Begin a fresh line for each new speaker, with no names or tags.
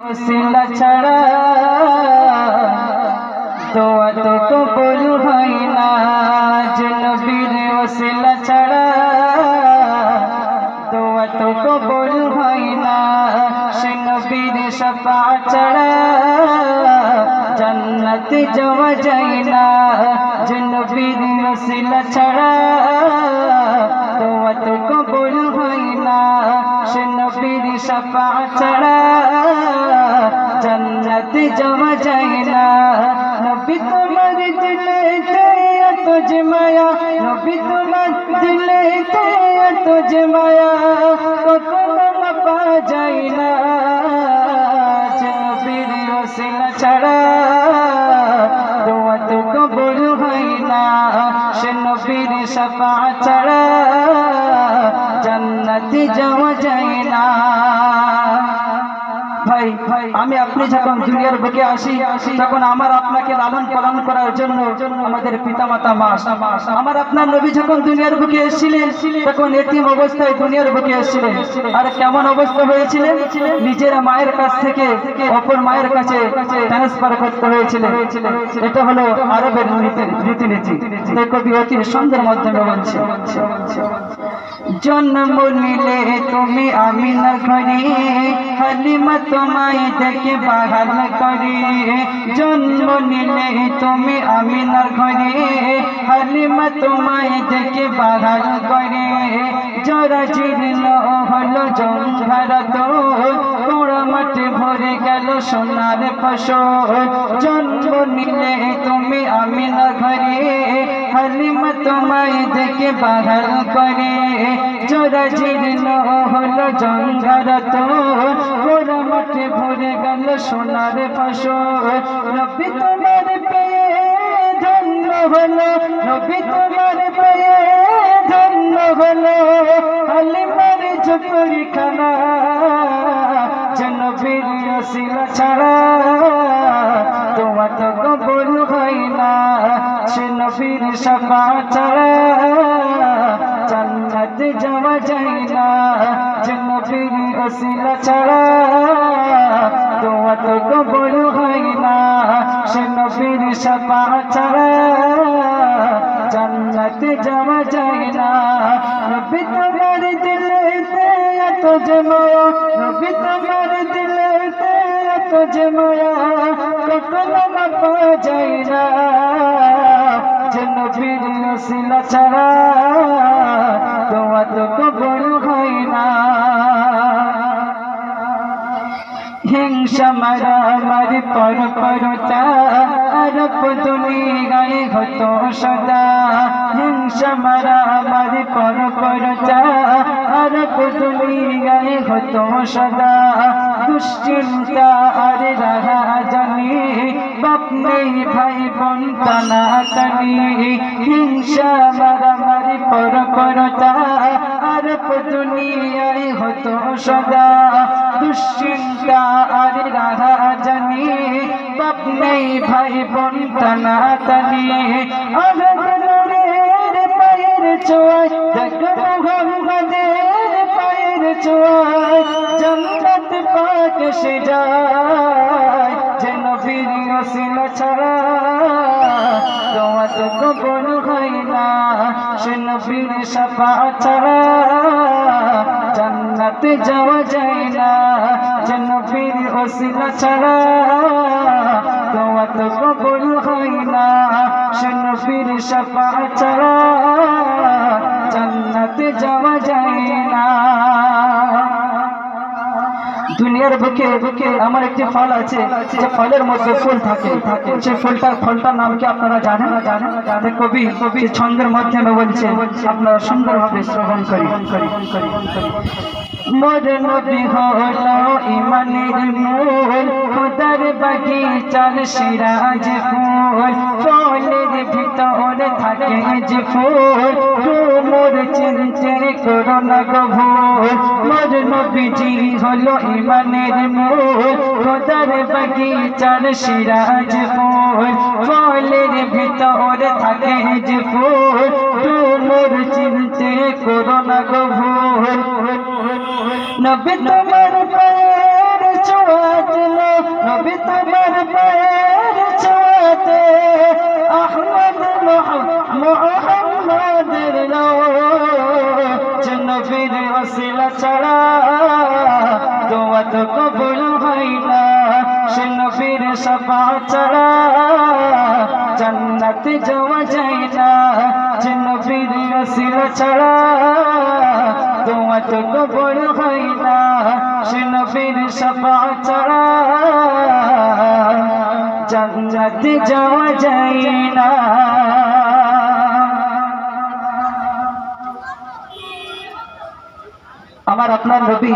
ওসিলা ছাড়া দোয়া তো কবুল হয় না, যে নবীর ওসিলা ছাড়া দোয়া তো কবুল হয় না, সে নবীর শাফাআত ছাড়া জান্নাতে যাওয়া যায় না, যে নবীর ওসিলা ছাড়া দোয়া তো কবুল হয় না, সে নবীর শাফাআত ছাড়া জান্নাতে যাওয়া যায় না। নবী তোমার দিলেতে এত যে মায়া, নবী তোমার দিলেতে এত যে মায়া, কখনো মাপা যায় না, যে নবীর ওসিলা ছাড়া দোয়া তো কবুল হয় না, সে নবীর শাফাআত ছাড়া জান্নাতে যাওয়া যায় না। ভাই আমি আপনি যখন দুনিয়ার বুকে আসি তখন আমার আপনাকে লালন পালন করার জন্য আমাদের পিতামাতা মা, আমার আপনার নবী যখন দুনিয়ার বুকে এসেছিলেন তখন এতিম অবস্থায় দুনিয়ার বুকে এসেছিলেন। আর কেমন অবস্থা হয়েছিলেন, নিজের মায়ের কাছ থেকে অপর মায়ের কাছে ট্রান্সফার করতে হয়েছিল। এটা হলো আরবের রীতিনীতি। তাই কবি অতি সুন্দর মাধ্যমে বলছে, জন্ম নিলে তুমি আমিনার ঘরে, হালিমা তোমায় দেখে বাহাল করে, জন্ম নিলে তুমি আমিনার ঘরে, হালিমা তোমায় দেখে বাহাল করে, জরা জীর্ণ হলো জঙ্ঘারত, পোড়া মাঠে ভরে গেল সোনার ফসল, জন্ম নিলে তুমি আমিনার ঘরে, হালিমা তোমায় দেখে বাহাল করে, জরা জীর্ণ হলো জঙ্ঘারত, পোড়া মাঠে ভরে গেল সোনার ফসল, নবী তোমার পেয়ে ধন্য হলো, নবী তোমার পেয়ে ধন্য হলো, হালিমার ঝুপড়িখানা, যে নবীর ওসিলা ছাড়া দোয়া তো কবুল হয় না, সে নবীর শাফাআত ছাড়া জান্নাতে যাওয়া যায় না, যে নবীর ওসিলা ছাড়া দোয়া তো কবুল হয় না, সে নবীর শাফাআত ছাড়া জান্নাতে যাওয়া যায় না। নবী তোমার দিলেতে এত যে মায়া, নবী তোমার দিলেতে এত যে মায়া, কখনো মাপা যায় না, যে নবীর ওসিলা ছাড়া দোয়া তো কবুল হয় না। হিংসা মারামারি পরপরতা আরব দুনিয়ায় হতো সদা, হিংসা মারামারি পরপরতা আরব দুনিয়ায় হতো সদা, দুশ্চিন্তা আর রাহাজানি, বাপ নেই ভাই বোন টানাটানি, হিংসা মারামারি পরপরতা আরব দুনিয়ায় হতো সদা, দুশ্চিন্তা আর রাহাজানি, বাপ নেই ভাই বোন টানাটানি, আনন্দের পায়ের ছোঁয়ায় দেখো মুহাম্মাদের পায়ের ছোঁয়ায় জান্নাত পাক সে যায়, যে নবীর ওসিলা ছাড়া দোয়া তো কবুল হয় না, সে নবীর শাফাআত ছাড়া জান্নাতে যাওয়া যায় না, যে নবীর ওসিলা ছাড়া দোয়া তো কবুল হয় না, সে নবীর শাফাআত ছাড়া জান্নাতে যাওয়া যায় না। দুনিয়ার বুকে আমার একটি ফল আছে, যে ফলের মধ্যে ফুল থাকে, সেই ফলটার নাম কি আপনারা জানেন? কবি ছন্দের মাধ্যমে বলছে, আপনারা সুন্দরভাবে শ্রবণ করি। মোর নবী হলো ইমানের মূল, খোদার বাগিচার সিরাজ ফুল, ফলের ভিতর থাকে যে ফুল, মোর চিনতে করো না গো ভুল, মোর নবীজি হলো ইমানের মূল, খোদার বাগিচার সিরাজ ফুল, ফলের ভিতর থাকে যে ফুল, মোর চিনতে করো না গো ভুল, নবী তোমার পায়ের ছোঁয়া নবীর ওসিলা ছাড়া দোয়া তো কবুল হয় না সে নবীর শাফাআত ছাড়া জান্নাতে যাওয়া যায় না যে নবীর ওসিলা ছাড়া দোয়া তো কবুল হয় না সে নবীর শাফাআত ছাড়া জান্নাতে যাওয়া যায় না। আমার আপনার নবী